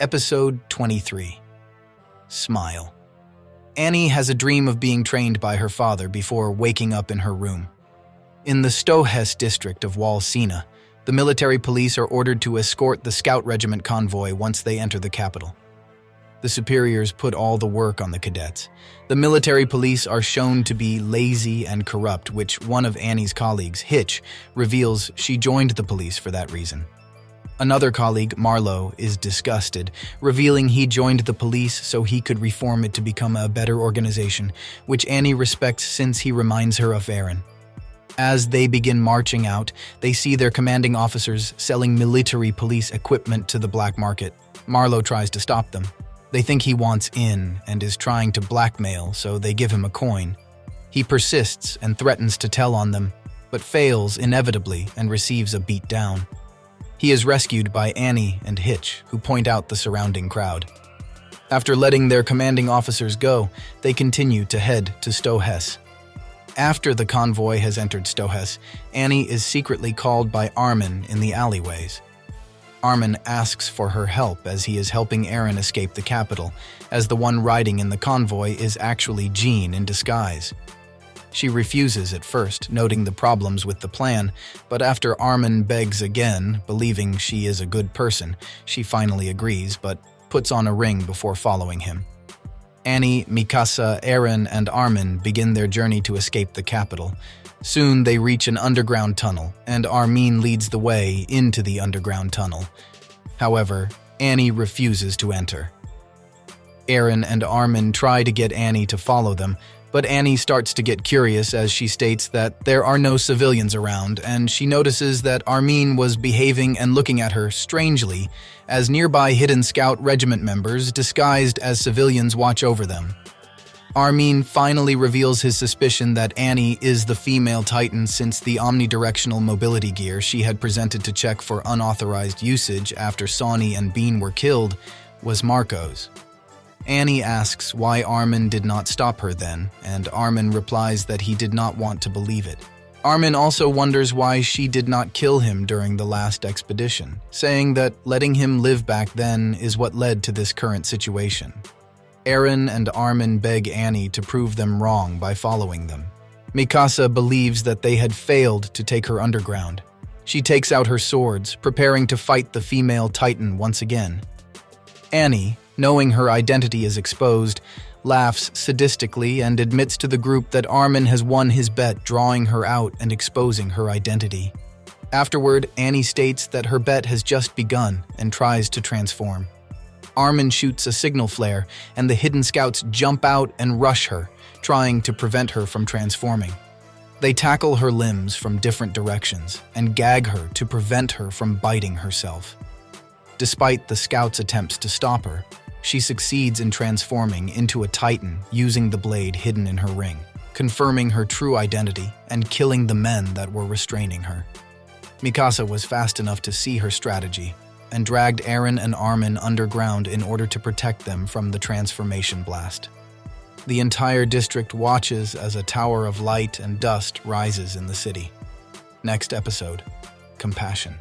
Episode 23. Smile. Annie has a dream of being trained by her father before waking up in her room. In the Stohes district of Walsina, the military police are ordered to escort the scout regiment convoy once they enter the capital. The superiors put all the work on the cadets. The military police are shown to be lazy and corrupt, which one of Annie's colleagues, Hitch, reveals she joined the police for that reason. Another colleague, Marlowe, is disgusted, revealing he joined the police so he could reform it to become a better organization, which Annie respects since he reminds her of Aaron. As they begin marching out, they see their commanding officers selling military police equipment to the black market. Marlowe tries to stop them. They think he wants in and is trying to blackmail, so they give him a coin. He persists and threatens to tell on them, but fails inevitably and receives a beat down. He is rescued by Annie and Hitch, who point out the surrounding crowd. After letting their commanding officers go, they continue to head to Stohes. After the convoy has entered Stohes, Annie is secretly called by Armin in the alleyways. Armin asks for her help as he is helping Aaron escape the capital, as the one riding in the convoy is actually Jean in disguise. She refuses at first, noting the problems with the plan, but after Armin begs again, believing she is a good person, she finally agrees, but puts on a ring before following him. Annie, Mikasa, Aaron, and Armin begin their journey to escape the capital. Soon they reach an underground tunnel, and Armin leads the way into the underground tunnel. However, Annie refuses to enter. Aaron and Armin try to get Annie to follow them, but Annie starts to get curious as she states that there are no civilians around, and she notices that Armin was behaving and looking at her strangely as nearby hidden scout regiment members disguised as civilians watch over them. Armin finally reveals his suspicion that Annie is the female Titan since the omnidirectional mobility gear she had presented to check for unauthorized usage after Sawney and Bean were killed was Marco's. Annie asks why Armin did not stop her then, and Armin replies that he did not want to believe it. Armin also wonders why she did not kill him during the last expedition, saying that letting him live back then is what led to this current situation. Aaron and Armin beg Annie to prove them wrong by following them. Mikasa believes that they had failed to take her underground. She takes out her swords, preparing to fight the female Titan once again. Annie, knowing her identity is exposed, laughs sadistically and admits to the group that Armin has won his bet, drawing her out and exposing her identity. Afterward, Annie states that her bet has just begun and tries to transform. Armin shoots a signal flare, and the hidden scouts jump out and rush her, trying to prevent her from transforming. They tackle her limbs from different directions and gag her to prevent her from biting herself. Despite the scouts' attempts to stop her, she succeeds in transforming into a Titan using the blade hidden in her ring, confirming her true identity and killing the men that were restraining her. Mikasa was fast enough to see her strategy and dragged Aaron and Armin underground in order to protect them from the transformation blast. The entire district watches as a tower of light and dust rises in the city. Next episode, Compassion.